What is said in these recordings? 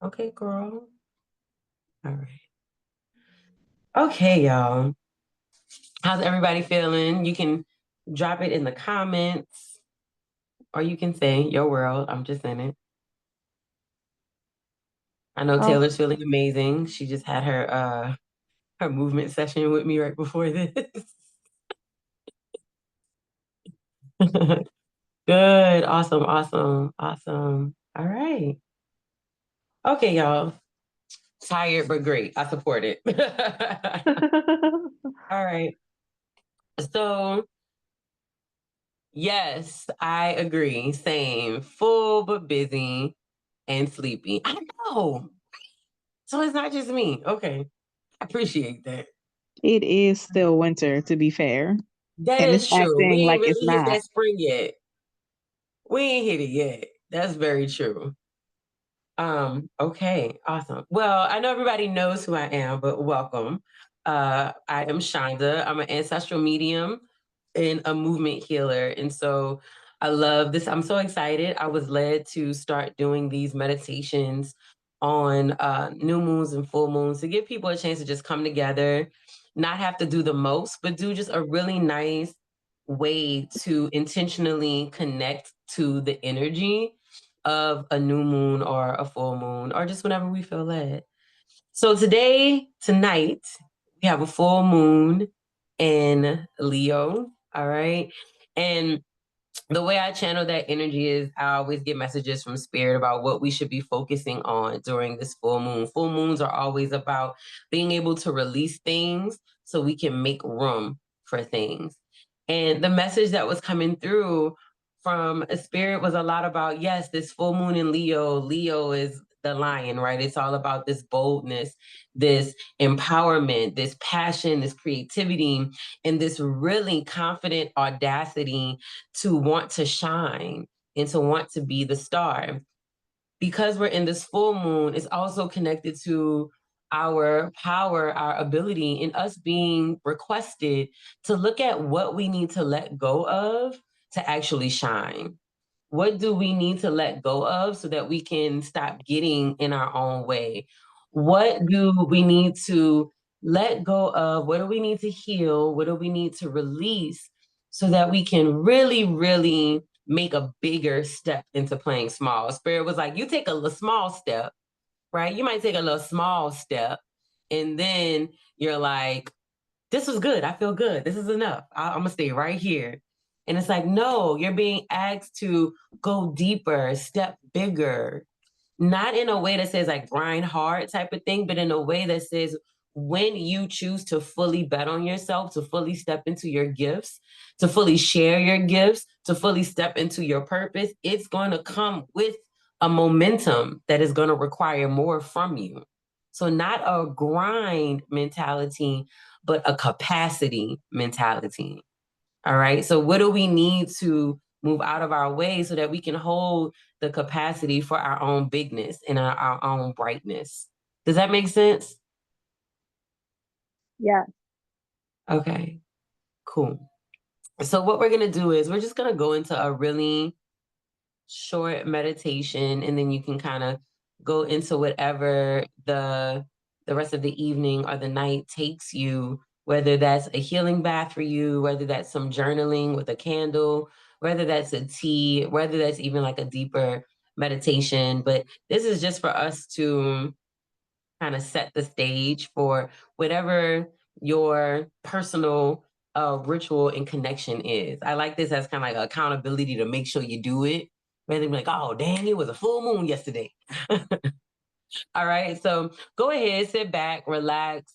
Okay, girl. All right. Okay, y'all. How's everybody feeling? You can drop it in the comments or you can say your world. I'm just in it. I know Oh, Taylor's feeling amazing. She just had her movement session with me right before this. Good. Awesome. Awesome. Awesome. All right. Okay, y'all. Tired but great. I support it. All right. So, yes, I agree. Same. Full but busy and sleepy. I know. So it's not just me. Okay. I appreciate that. it is still winter, to be fair, That and it's is true. We acting ain't like it's really hit not. that spring yet. We ain't hit it yet. That's very true. Okay, awesome. Well, I know everybody knows who I am, but welcome. I am Shonda. I'm an ancestral medium and a movement healer. And so I love this. I'm so excited. I was led to start doing these meditations on new moons and full moons to give people a chance to just come together, not have to do the most, but do just a really nice way to intentionally connect to the energy of a new moon or a full moon or just whenever we feel led. So tonight, we have a full moon in Leo. All right. And the way I channel that energy is I always get messages from spirit about what we should be focusing on during this full moon. Full moons are always about being able to release things so we can make room for things. And the message that was coming through from a spirit was a lot about, yes, this full moon in Leo. Leo is the lion, right? It's all about this boldness, this empowerment, this passion, this creativity, and this really confident audacity to want to shine and to want to be the star. Because we're in this full moon, it's also connected to our power, our ability, in us being requested to look at what we need to let go of to actually shine. What do we need to let go of so that we can stop getting in our own way? What do we need to let go of? What do we need to heal? What do we need to release so that we can really, really make a bigger step into playing small? Spirit was like, you take a little small step, right? You might take a little small step, and then you're like, this was good. I feel good. This is enough. I'm gonna stay right here. And it's like, no, you're being asked to go deeper, step bigger, not in a way that says like grind hard type of thing, but in a way that says when you choose to fully bet on yourself, to fully step into your gifts, to fully share your gifts, to fully step into your purpose, it's going to come with a momentum that is going to require more from you. So, not a grind mentality, but a capacity mentality. All right. So, what do we need to move out of our way so that we can hold the capacity for our own bigness and our own brightness? Does that make sense? Yeah. Okay, cool. So, what we're going to do is we're just going to go into a really short meditation and then you can kind of go into whatever the rest of the evening or the night takes you, whether that's a healing bath for you, whether that's some journaling with a candle, whether that's a tea, whether that's even like a deeper meditation. But this is just for us to kind of set the stage for whatever your personal ritual and connection is. I like this as kind of like accountability to make sure you do it rather than be like, oh, dang, it was a full moon yesterday. All right. So go ahead, sit back, relax.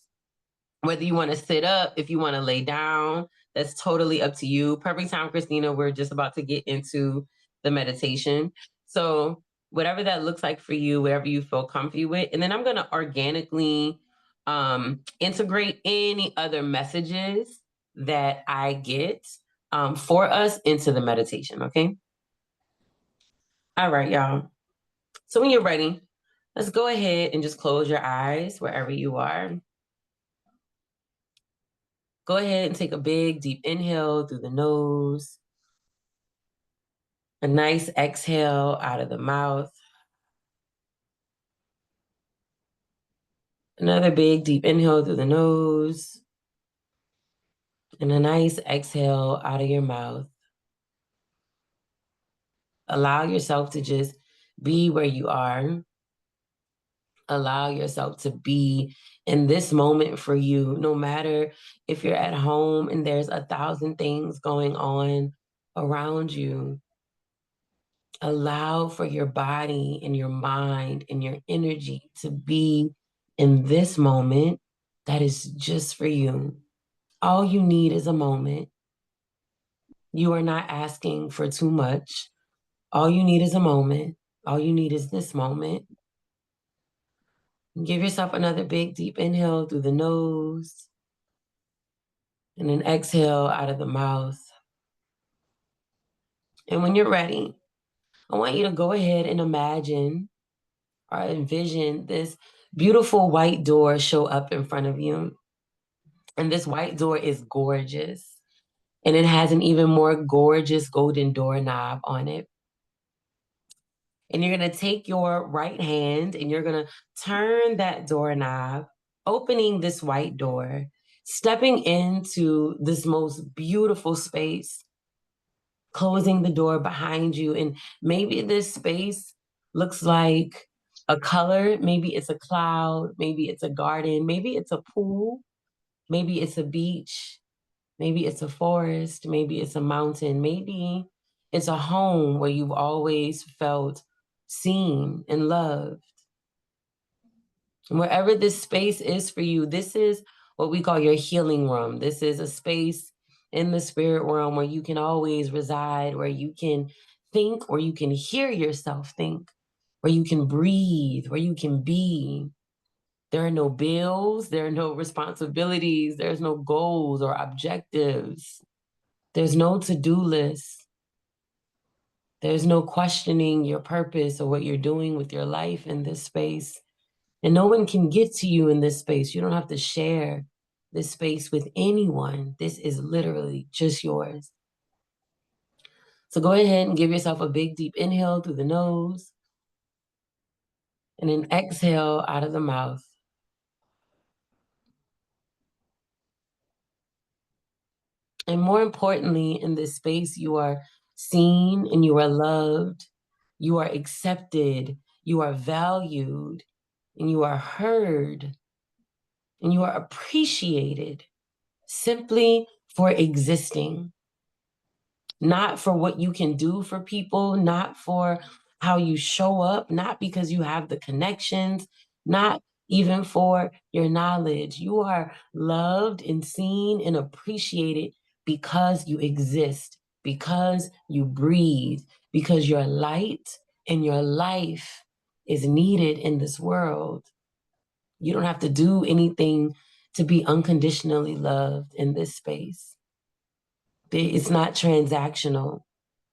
Whether you want to sit up, if you want to lay down, that's totally up to you. Perfect time, Christina. We're just about to get into the meditation. So, whatever that looks like for you, whatever you feel comfy with. And then I'm going to organically integrate any other messages that I get for us into the meditation. Okay. All right, y'all. So, when you're ready, let's go ahead and just close your eyes wherever you are. Go ahead and take a big, deep inhale through the nose, a nice exhale out of the mouth. Another big deep inhale through the nose and a nice exhale out of your mouth. Allow yourself to just be where you are. Allow yourself to be in this moment for you, no matter if you're at home and there's 1,000 things going on around you. Allow for your body and your mind and your energy to be in this moment that is just for you. All you need is a moment. You are not asking for too much. All you need is a moment. All you need is this moment. Give yourself another big, deep inhale through the nose and an exhale out of the mouth. And when you're ready, I want you to go ahead and imagine or envision this beautiful white door show up in front of you. And this white door is gorgeous. And it has an even more gorgeous golden doorknob on it. And you're going to take your right hand and you're going to turn that doorknob, opening this white door, stepping into this most beautiful space, closing the door behind you. And maybe this space looks like a color. Maybe it's a cloud. Maybe it's a garden. Maybe it's a pool. Maybe it's a beach. Maybe it's a forest. Maybe it's a mountain. Maybe it's a home where you've always felt seen and loved. And wherever this space is for you, this is what we call your healing room. This is a space in the spirit realm where you can always reside, where you can think, where you can hear yourself think, where you can breathe, where you can be. There are no bills, there are no responsibilities, there's no goals or objectives. There's no to-do list. There's no questioning your purpose or what you're doing with your life in this space. And no one can get to you in this space. You don't have to share this space with anyone. This is literally just yours. So go ahead and give yourself a big deep inhale through the nose and an exhale out of the mouth. And more importantly, in this space, you are seen and you are loved. You are accepted. You are valued and you are heard and you are appreciated simply for existing, not for what you can do for people, not for how you show up, not because you have the connections, not even for your knowledge. You are loved and seen and appreciated because you exist, because you breathe, because your light and your life is needed in this world. You don't have to do anything to be unconditionally loved in this space. It's not transactional.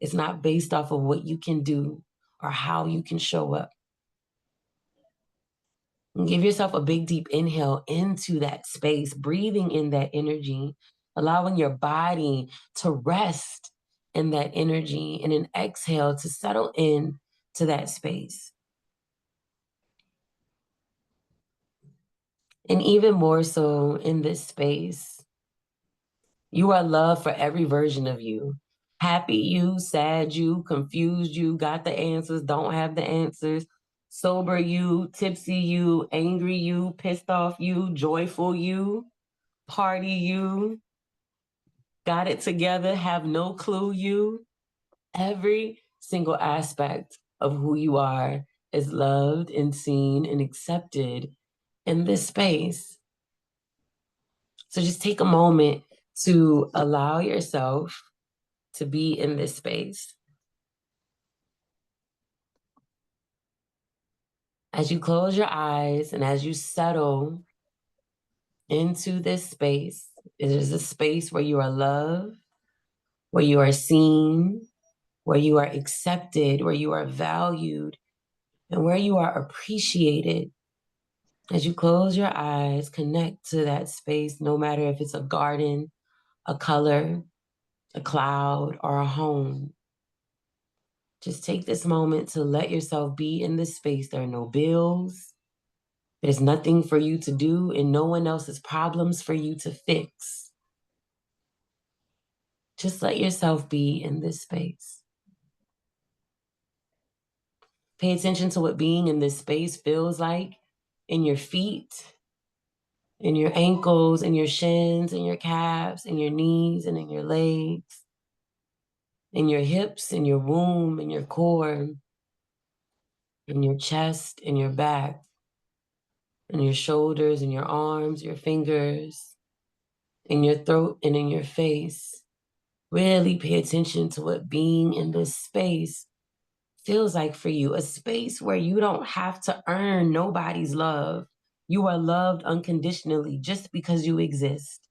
It's not based off of what you can do or how you can show up. And give yourself a big, deep inhale into that space, breathing in that energy, allowing your body to rest in that energy, and an exhale to settle in to that space. And even more so in this space, you are loved for every version of you. Happy you, sad you, confused you, got the answers, don't have the answers, sober you, tipsy you, angry you, pissed off you, joyful you, party you, got it together, have no clue you. Every single aspect of who you are is loved and seen and accepted in this space. So just take a moment to allow yourself to be in this space. As you close your eyes and as you settle into this space, it is a space where you are loved, where you are seen, where you are accepted, where you are valued, and where you are appreciated. As you close your eyes, connect to that space, no matter if it's a garden, a color, a cloud, or a home. Just take this moment to let yourself be in this space. There are no bills. There's nothing for you to do and no one else's problems for you to fix. Just let yourself be in this space. Pay attention to what being in this space feels like in your feet, in your ankles, in your shins, in your calves, in your knees, and in your legs, in your hips, in your womb, in your core, in your chest, in your back, in your shoulders, in your arms, your fingers, in your throat, and in your face. Really pay attention to what being in this space feels like for you, a space where you don't have to earn nobody's love. You are loved unconditionally just because you exist.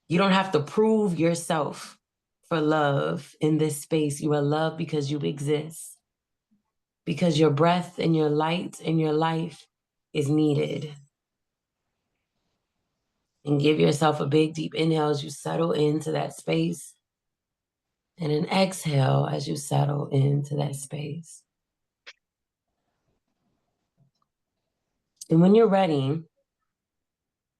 You don't have to prove yourself for love in this space. You are loved because you exist, because your breath and your light and your life is needed. And give yourself a big, deep inhale as you settle into that space, and an exhale as you settle into that space. And when you're ready,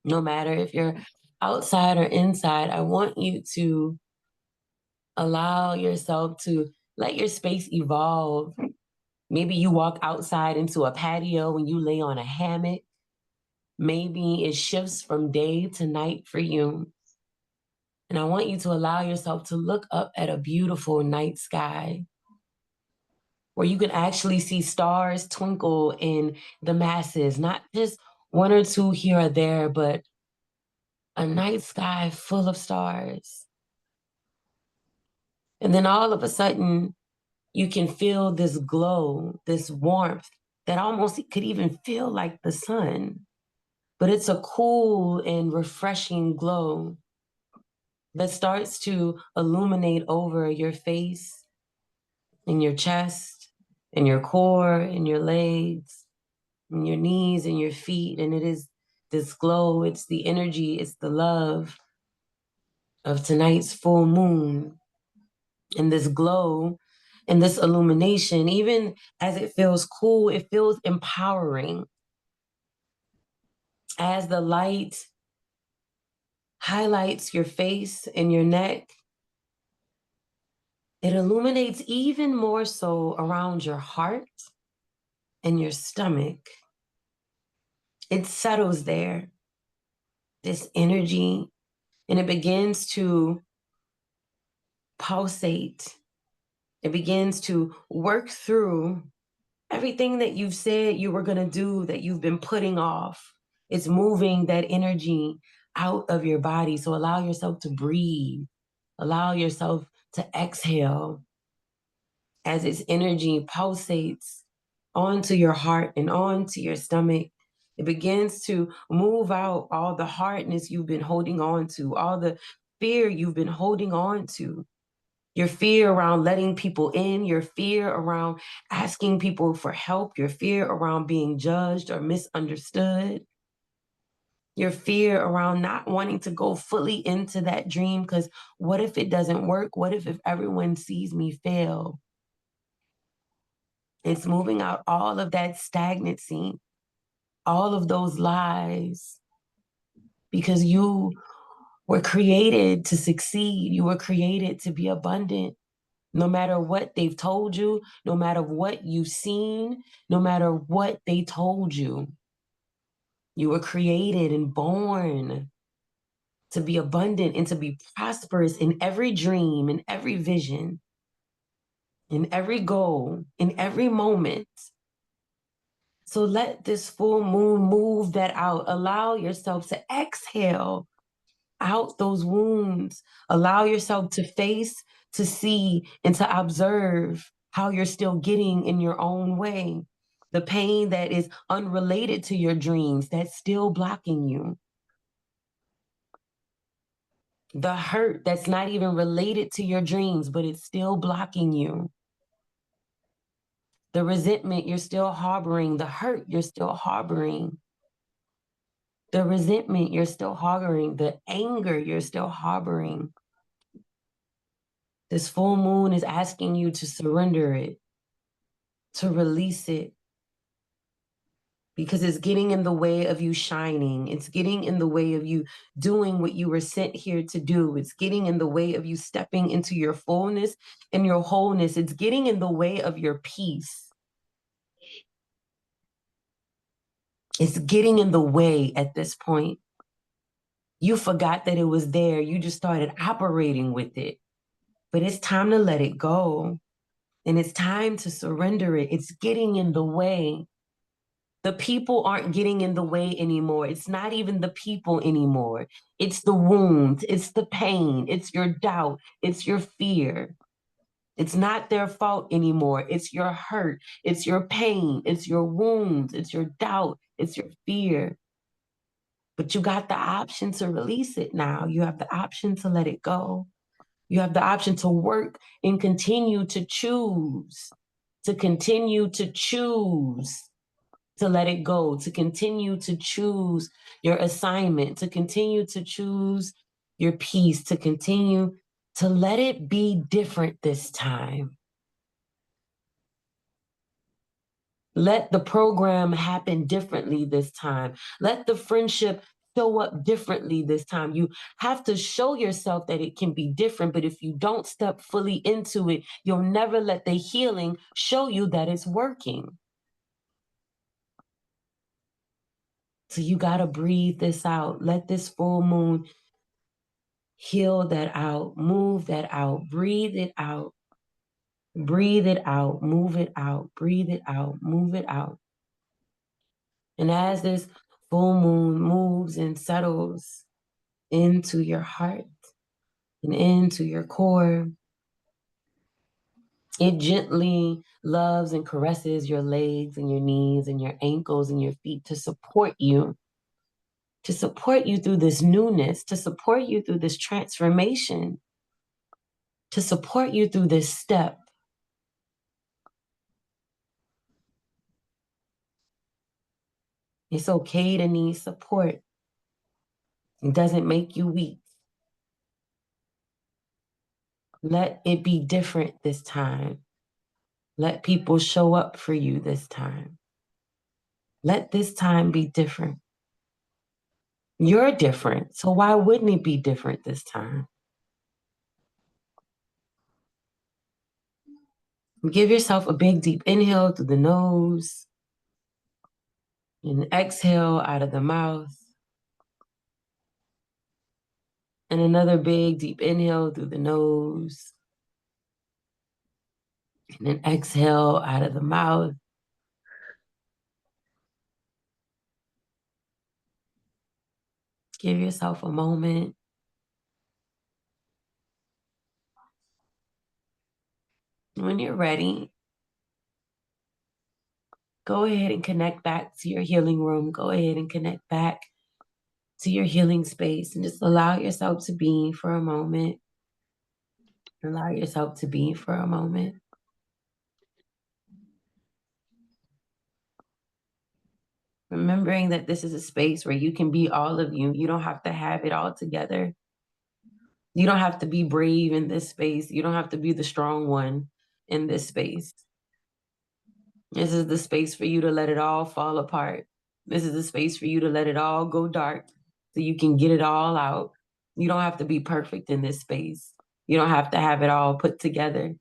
no matter if you're outside or inside, I want you to allow yourself to let your space evolve. Maybe you walk outside into a patio and you lay on a hammock. Maybe it shifts from day to night for you. And I want you to allow yourself to look up at a beautiful night sky where you can actually see stars twinkle in the masses, not just one or two here or there, but a night sky full of stars. And then all of a sudden, you can feel this glow, this warmth that almost could even feel like the sun. But it's a cool and refreshing glow that starts to illuminate over your face and your chest and your core and your legs and your knees and your feet. And it is this glow, it's the energy, it's the love of tonight's full moon. And this glow and this illumination, even as it feels cool, it feels empowering. As the light highlights your face and your neck, it illuminates even more so around your heart and your stomach. It settles there, this energy, and it begins to pulsate. It begins to work through everything that you've said you were going to do that you've been putting off. It's moving that energy out of your body. So allow yourself to breathe. Allow yourself to exhale as its energy pulsates onto your heart and onto your stomach. It begins to move out all the hardness you've been holding on to, all the fear you've been holding on to. Your fear around letting people in, your fear around asking people for help, your fear around being judged or misunderstood, your fear around not wanting to go fully into that dream because what if it doesn't work? What if everyone sees me fail? It's moving out all of that stagnancy, all of those lies, because you were created to succeed. You were created to be abundant. No matter what they've told you, no matter what you've seen, no matter what they told you, you were created and born to be abundant and to be prosperous in every dream, in every vision, in every goal, in every moment. So let this full moon move that out. Allow yourself to exhale out those wounds. Allow yourself to face, to see, and to observe how you're still getting in your own way. The pain that is unrelated to your dreams that's still blocking you. The hurt that's not even related to your dreams, but it's still blocking you. The resentment you're still harboring, the hurt you're still harboring, the resentment you're still harboring, the anger you're still harboring. This full moon is asking you to surrender it, to release it, because it's getting in the way of you shining. It's getting in the way of you doing what you were sent here to do. It's getting in the way of you stepping into your fullness and your wholeness. It's getting in the way of your peace. It's getting in the way at this point. You forgot that it was there. You just started operating with it. But it's time to let it go. And it's time to surrender it. It's getting in the way. The people aren't getting in the way anymore. It's not even the people anymore. It's the wounds, it's the pain, it's your doubt, it's your fear. It's not their fault anymore. It's your hurt, it's your pain, it's your wounds, it's your doubt, it's your fear. But you got the option to release it now. You have the option to let it go. You have the option to work and continue to choose, to continue to choose to let it go, to continue to choose your assignment, to continue to choose your peace, to continue to let it be different this time. Let the program happen differently this time. Let the friendship show up differently this time. You have to show yourself that it can be different, but if you don't step fully into it, you'll never let the healing show you that it's working. So you got to breathe this out. Let this full moon heal that out, move that out, breathe it out, breathe it out, move it out, breathe it out, move it out. And as this full moon moves and settles into your heart and into your core, it gently loves and caresses your legs and your knees and your ankles and your feet to support you through this newness, to support you through this transformation, to support you through this step. It's okay to need support. It doesn't make you weak. Let it be different this time. Let people show up for you this time. Let this time be different. You're different, so why wouldn't it be different this time? Give yourself a big deep inhale through the nose and exhale out of the mouth. And another big deep inhale through the nose and then exhale out of the mouth. Give yourself a moment. When you're ready, go ahead and connect back to your healing room. Go ahead and connect back to your healing space and just allow yourself to be for a moment. Allow yourself to be for a moment. Remembering that this is a space where you can be all of you. You don't have to have it all together. You don't have to be brave in this space. You don't have to be the strong one in this space. This is the space for you to let it all fall apart. This is the space for you to let it all go dark so you can get it all out. You don't have to be perfect in this space. You don't have to have it all put together.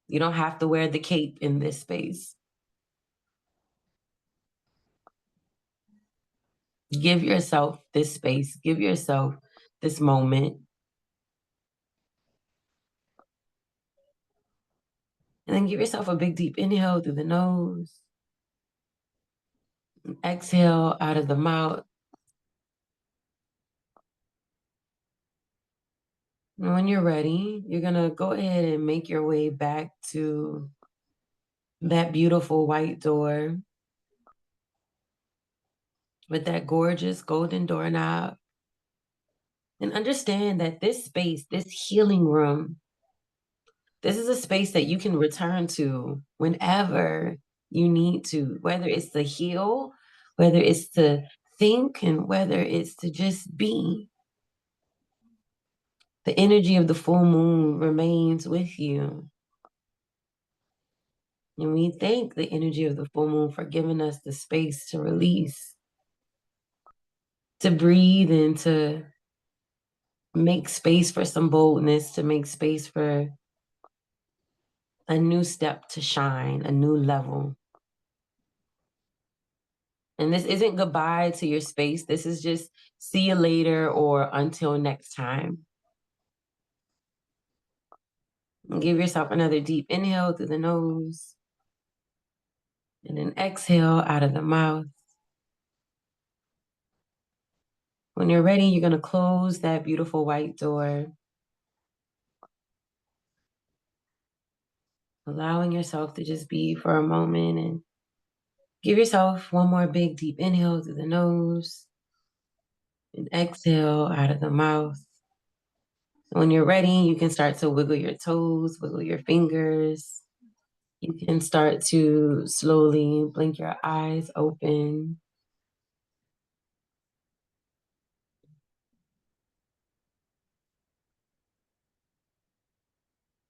You don't have to wear the cape in this space. Give yourself this space. Give yourself this moment. And then give yourself a big deep inhale through the nose. And exhale out of the mouth. And when you're ready, you're going to go ahead and make your way back to that beautiful white door with that gorgeous golden doorknob. And understand that this space, this healing room, this is a space that you can return to whenever you need to, whether it's to heal, whether it's to think, and whether it's to just be. The energy of the full moon remains with you. And we thank the energy of the full moon for giving us the space to release, to breathe, and to make space for some boldness, to make space for a new step to shine, a new level. And this isn't goodbye to your space. This is just see you later or until next time. And give yourself another deep inhale through the nose and an exhale out of the mouth. When you're ready, you're going to close that beautiful white door, allowing yourself to just be for a moment, and give yourself one more big deep inhale through the nose and exhale out of the mouth. When you're ready, you can start to wiggle your toes, wiggle your fingers. You can start to slowly blink your eyes open.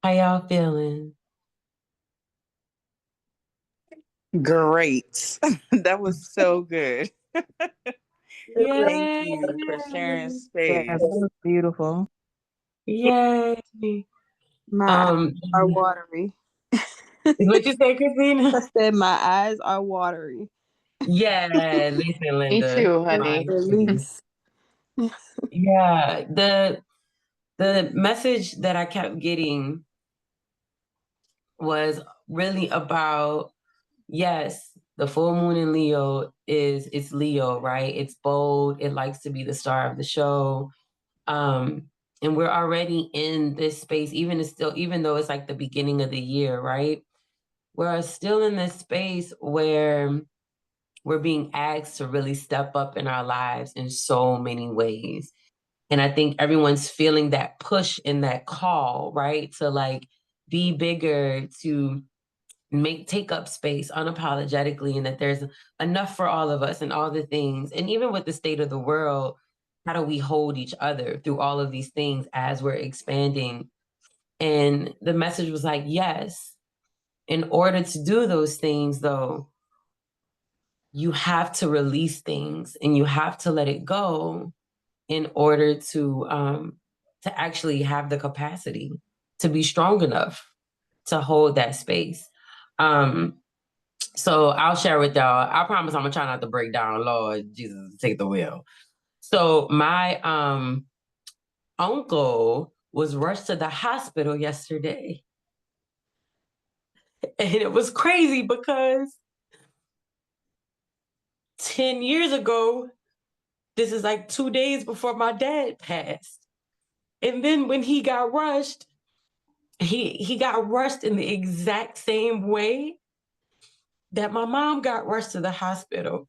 How y'all feeling? Great. That was so good. Thank Yay! you for sharing Yeah, that space. was beautiful. Yay! My eyes Um, are watery. is what you say, Christina? I said my eyes are watery. Yeah, listen, Me Linda. too, My honey. too. Release. Yeah, the message that I kept getting was really about, yes, the full moon in Leo it's Leo, right? It's bold, it likes to be the star of the show. Um, and we're already in this space, even though it's like the beginning of the year, right? We're still in this space where we're being asked to really step up in our lives in so many ways. And I think everyone's feeling that push and that call, right? To like be bigger, to take up space unapologetically, and that there's enough for all of us and all the things. And even with the state of the world, how do we hold each other through all of these things as we're expanding? And the message was like, yes, in order to do those things, though, you have to release things and you have to let it go in order to actually have the capacity to be strong enough to hold that space. Um, so I'll share with y'all. I promise I'm gonna try not to break down. Lord Jesus, take the wheel. So my uncle was rushed to the hospital yesterday, and it was crazy because 10 years ago, this is like 2 days before my dad passed. And then when he got rushed, he got rushed in the exact same way that my mom got rushed to the hospital.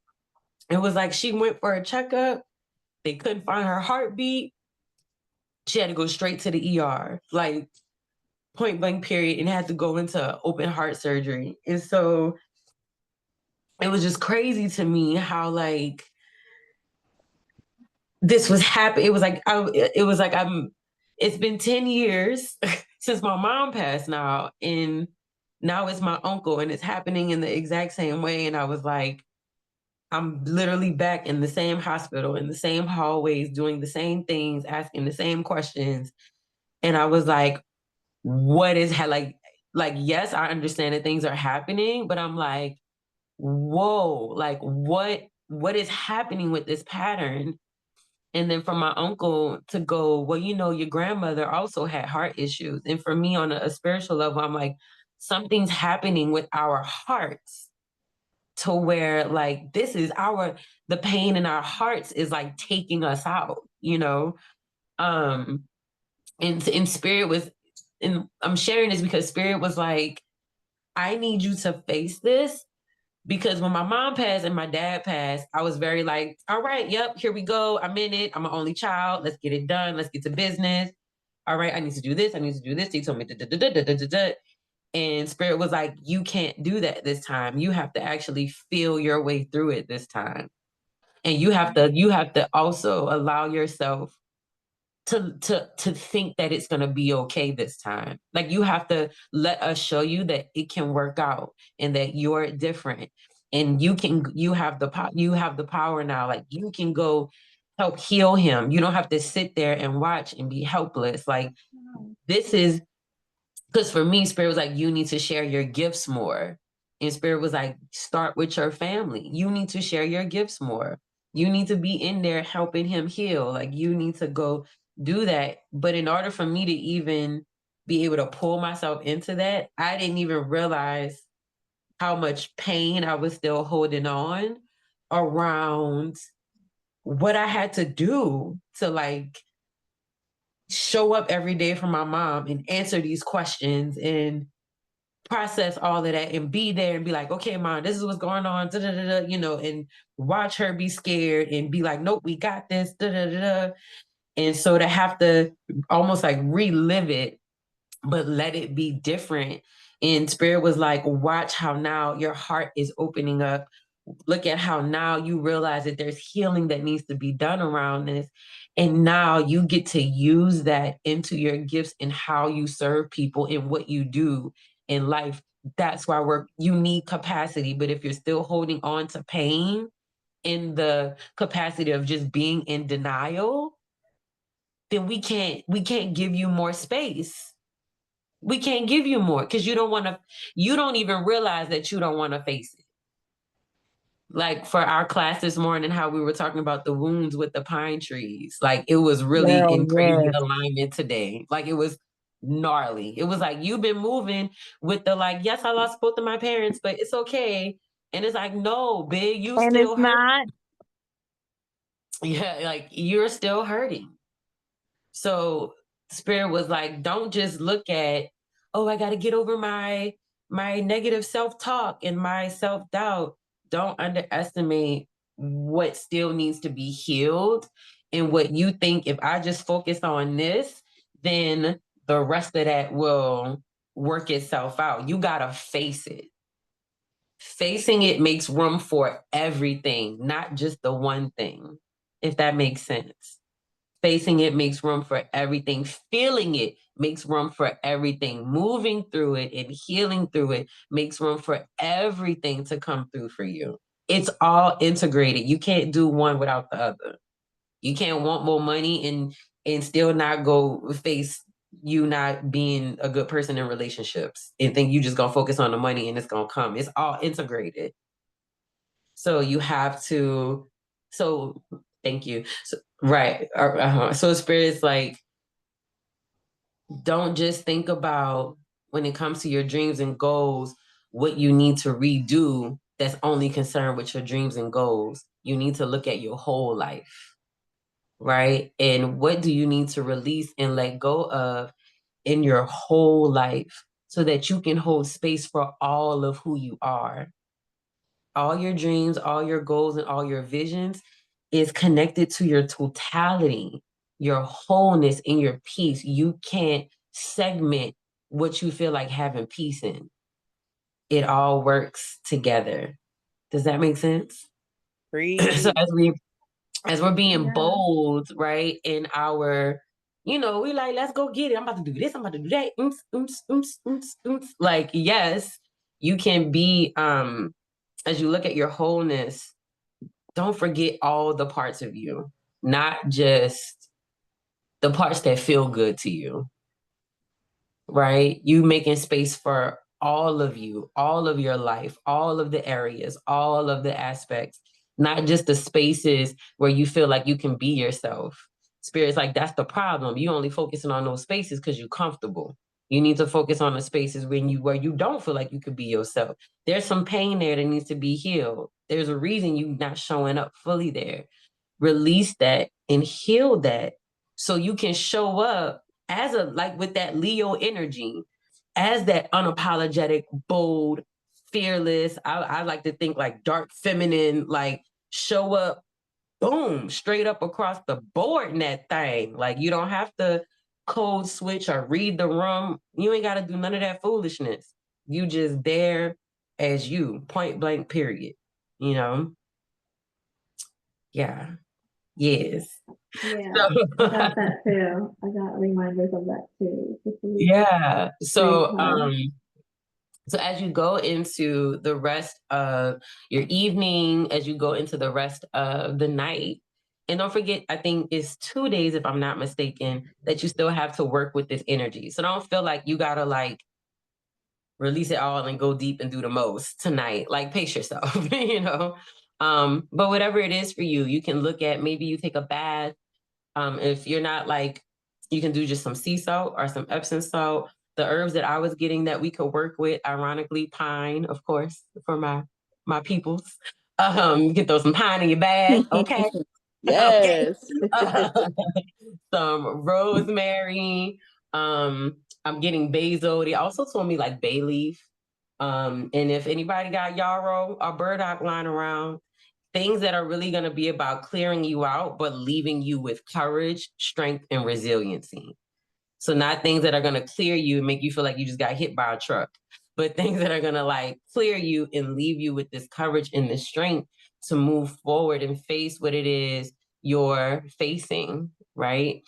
It was like she went for a checkup. They couldn't find her heartbeat. She had to go straight to the ER, like point blank period, and had to go into open heart surgery. And so it was just crazy to me how like this was happening. It was like it's been 10 years since my mom passed now, and now it's my uncle, and it's happening in the exact same way. And I was like, I'm literally back in the same hospital, in the same hallways, doing the same things, asking the same questions. And I was like, what is like, yes, I understand that things are happening, but I'm like, whoa, like what is happening with this pattern? And then for my uncle to go, well, your grandmother also had heart issues. And for me on a spiritual level, I'm like, something's happening with our hearts to where like the pain in our hearts is like taking us out. Um, and spirit was, and I'm sharing this because spirit was like, I need you to face this. Because when my mom passed and my dad passed, I was very like, all right, yep, here we go. I'm in it. I'm an only child. Let's get it done. Let's get to business. All right, I need to do this. I need to do this. They told me, da, da, da, da, da, da, da. And spirit was like, you can't do that this time. You have to actually feel your way through it this time. And you have to also allow yourself to think that it's going to be okay this time. Like, you have to let us show you that it can work out and that you're different, and you have the power now. Like, you can go help heal him. You don't have to sit there and watch and be helpless. Like, this is because for me, Spirit was like, you need to share your gifts more. And Spirit was like, start with your family. You need to share your gifts more. You need to be in there helping him heal. Like, you need to go do that. But in order for me to even be able to pull myself into that, I didn't even realize how much pain I was still holding on around what I had to do to, like, show up every day for my mom and answer these questions and process all of that and be there and be like, okay, mom, this is what's going on, da, da, da, da, and watch her be scared and be like, nope, we got this, da, da, da, da. And so to have to almost like relive it, but let it be different. And Spirit was like, watch how now your heart is opening up. Look at how now you realize that there's healing that needs to be done around this. And now you get to use that into your gifts and how you serve people and what you do in life. That's why you need capacity. But if you're still holding on to pain in the capacity of just being in denial, then we can't give you more space. We can't give you more because you don't even realize that you don't want to face it. Like, for our class this morning, how we were talking about the wounds with the pine trees. Like, it was really Girl, in crazy yes. alignment today. Like, it was gnarly. It was like, you've been moving with the, like, yes, I lost both of my parents, but it's okay. And it's like, no, big, you And it's still hurt. not. Yeah, like, you're still hurting. So Spirit was like, don't just look at, oh, I got to get over my negative self-talk and my self-doubt. Don't underestimate what still needs to be healed and what you think, if I just focus on this, then the rest of that will work itself out. You got to face it. Facing it makes room for everything, not just the one thing, if that makes sense. Facing it makes room for everything. Feeling it makes room for everything. Moving through it and healing through it makes room for everything to come through for you. It's all integrated. You can't do one without the other. You can't want more money and still not go face you not being a good person in relationships and think you just gonna focus on the money and it's gonna come. It's all integrated. So you have to, so thank you. So, right. So Spirit is like, don't just think about when it comes to your dreams and goals, what you need to redo that's only concerned with your dreams and goals. You need to look at your whole life, right? And what do you need to release and let go of in your whole life so that you can hold space for all of who you are. All your dreams, all your goals, and all your visions is connected to your totality, your wholeness, and your peace. You can't segment what you feel like having peace in. It all works together. Does that make sense? So Free. as we're being Yeah. bold, right, in our, we like, let's go get it. I'm about to do this. I'm about to do that. Oomph, oomph, oomph, oomph, oomph. Like, yes, you can be, as you look at your wholeness, don't forget all the parts of you, not just the parts that feel good to you, right? You making space for all of you, all of your life, all of the areas, all of the aspects, not just the spaces where you feel like you can be yourself. Spirit's like, that's the problem. You only focusing on those spaces because you're comfortable. You need to focus on the spaces where you don't feel like you could be yourself. There's some pain there that needs to be healed. There's a reason you're not showing up fully there. Release that and heal that so you can show up as like with that Leo energy, as that unapologetic, bold, fearless. I like to think like dark feminine, like show up, boom, straight up across the board in that thing. Like, you don't have to code switch or read the room. You ain't got to do none of that foolishness. You just there as you, point blank, period. You know? Yeah. Yes. Yeah, So, I got that too. I got reminders of that too. yeah. So, So as you go into the rest of your evening, as you go into the rest of the night, and don't forget, I think it's 2 days, if I'm not mistaken, that you still have to work with this energy. So don't feel like you gotta like release it all and go deep and do the most tonight. Like pace yourself, you know. But whatever it is for you, you can look at maybe you take a bath. If you're not like, you can do just some sea salt or some Epsom salt. The herbs that I was getting that we could work with, ironically, pine, of course, for my peoples. You can throw some pine in your bag, okay? Okay. Yes. Some rosemary. I'm getting basil. They also told me like bay leaf. And if anybody got yarrow or burdock lying around, things that are really going to be about clearing you out, but leaving you with courage, strength, and resiliency. So not things that are going to clear you and make you feel like you just got hit by a truck, but things that are going to like clear you and leave you with this courage and this strength to move forward and face what it is you're facing, right?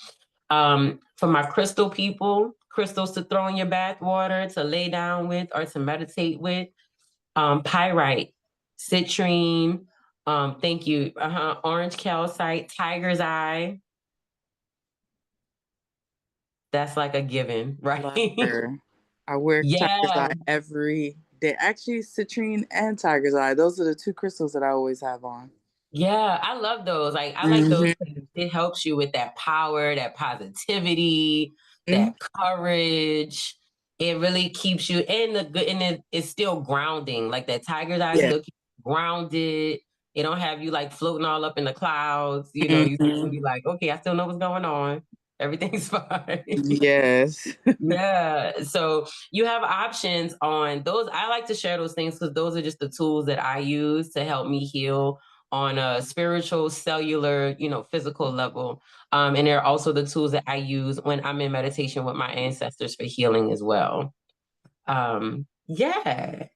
For my crystal people, crystals to throw in your bath water, to lay down with, or to meditate with, pyrite, citrine, thank you, orange calcite, tiger's eye. That's like a given, right? Love her. I wear tiger's Yeah, eye every day. Actually, citrine and tiger's eye. Those are the two crystals that I always have on. yeah, I love those. Like, I like those Mm-hmm. things. It helps you with that power, that positivity, Mm-hmm. that courage. It really keeps you in the good, and it's still grounding. Like that tiger's eye Yeah. still keeps you grounded. It don't have you like floating all up in the clouds. You know, you can Mm-hmm. be like, okay, I still know what's going on. Everything's fine. Yes. Yeah. So you have options on those. I like to share those things because those are just the tools that I use to help me heal on a spiritual, cellular, physical level. And they're also the tools that I use when I'm in meditation with my ancestors for healing as well. Yeah.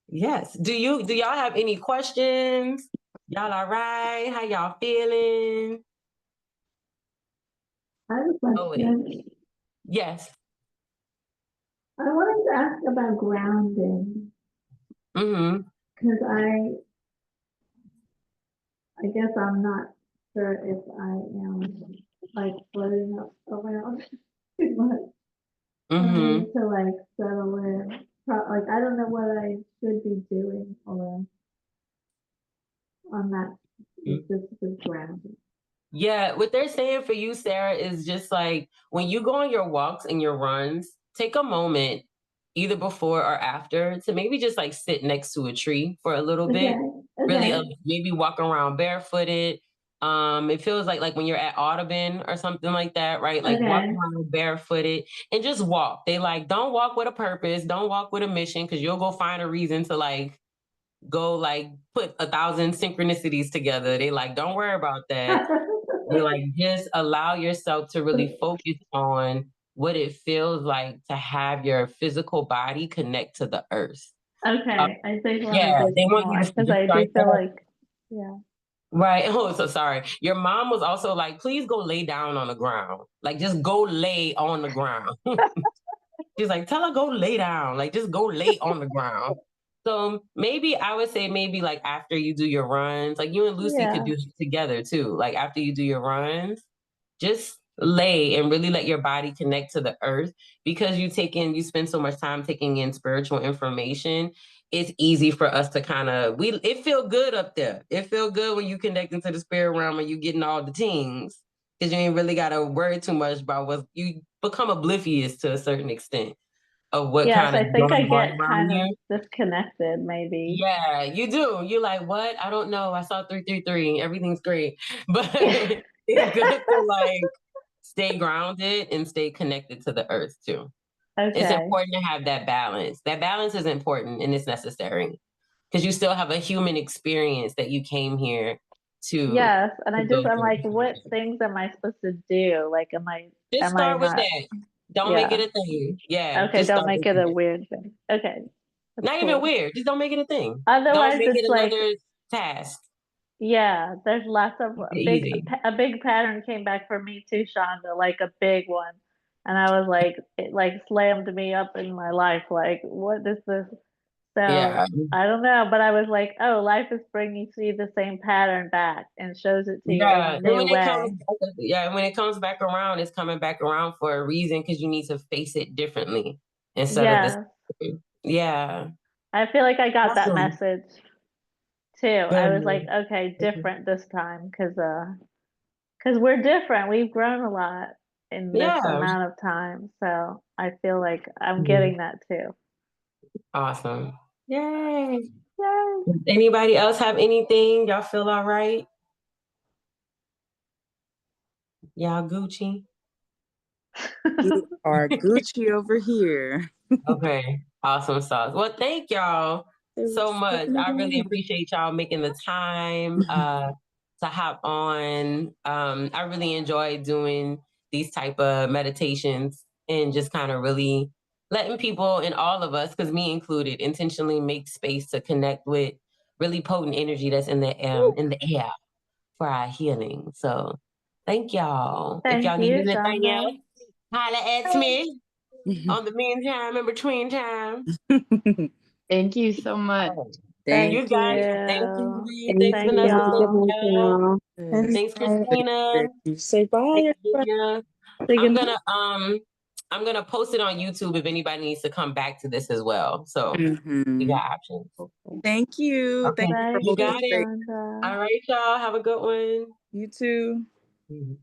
Yes. Do y'all have any questions? Y'all all right? How y'all feeling? I have a Oh, wait. question. Yes. I wanted to ask about grounding Mm-hmm. because I guess I'm not sure if I am like floating up around too much. I Mm-hmm. need to like settle in. Like I don't know what I should be doing or on that specific grounding. Yeah, what they're saying for you, Sarah, is just like when you go on your walks and your runs, take a moment, either before or after, to maybe just like sit next to a tree for a little Okay. bit. Really, Okay. maybe walk around barefooted. It feels like when you're at Audubon or something like that, right? Like walk Okay. around barefooted and just walk. They like don't walk with a purpose, don't walk with a mission, because you'll go find a reason to like go like put 1,000 synchronicities together. They like don't worry about that. You like just allow yourself to really focus on what it feels like to have your physical body connect to the earth. Okay. I think I want to Yeah, do they want you more to because just I do start feel that. like, yeah. Right. Oh, so sorry. Your mom was also like, please go lay down on the ground. Like, just go lay on the ground. She's like, tell her go lay down. Like, just go lay on the ground. So maybe I would say maybe like after you do your runs, like you and Lucy could Yeah. do it together too. Like after you do your runs, just lay and really let your body connect to the earth, because you spend so much time taking in spiritual information. It's easy for us to kind of it feel good up there. It feel good when you connect into the spirit realm and you getting all the things, because you ain't really got to worry too much about what you become oblivious to a certain extent of what Yes, kind of I think I going on get around kind of you. disconnected maybe. Yeah, you do. You're like, what? I don't know. I saw 333. Everything's great. But Yeah. it's good to like stay grounded and stay connected to the earth too. It's Okay. important to have that balance. That balance is important and it's necessary because you still have a human experience that you came here to, Yes, and go I'm through. like, what things am I supposed to do? Like, Just am I start with not? that. Don't make it Yeah. a thing. Yeah, Okay, just don't start make with it a that. weird thing. Okay, that's Not even cool. weird. Just don't make it a thing. Don't Otherwise, make it's it like, another task. Yeah, there's lots of Easy. a big pattern came back for me too, Shonda, like a big one. And I was like, it like slammed me up in my life. Like, what is this? Yeah. So I don't know, but I was like, oh, life is bringing you the same pattern back and shows it to you in Yeah. a And new when it comes, way. when it comes back around, it's coming back around for a reason because you need to face it differently instead of this. Yes, Yeah. I feel like I got that Awesome. message too. I was like, Good. okay, different this time because we're different. We've grown a lot in this Yeah. amount of time. So I feel like I'm Mhm. getting that too. Awesome. Yay. Yay. Does anybody else have anything? Y'all feel all right? Y'all Gucci? We are Gucci over here. Okay. Awesome sauce. Well, thank y'all so much. I really appreciate y'all making the time to hop on. I really enjoy doing these type of meditations and just kind of really letting people and all of us, because me included, intentionally make space to connect with really potent energy that's in the air for our healing. So thank y'all. If Thank y'all need you, anything Shonda. else, holla at me on the meantime in between time. Thank you so much. Thank You Thank got it. Thank you, you. Lee. Thank Thanks, Thank you. Vanessa. Have a good Thanks, y'all. night, Mel. y'all. you. Thanks, Christina. Say bye, Thanks, everybody. Divya. Say I'm good gonna I'm gonna post it on YouTube if anybody needs to come back to this as well. So you Mhm. got options. Thank you. Okay, Thank you for you Thank holding got you, it. space. Shonda. All right, y'all. Have a good one. You too. Mhm.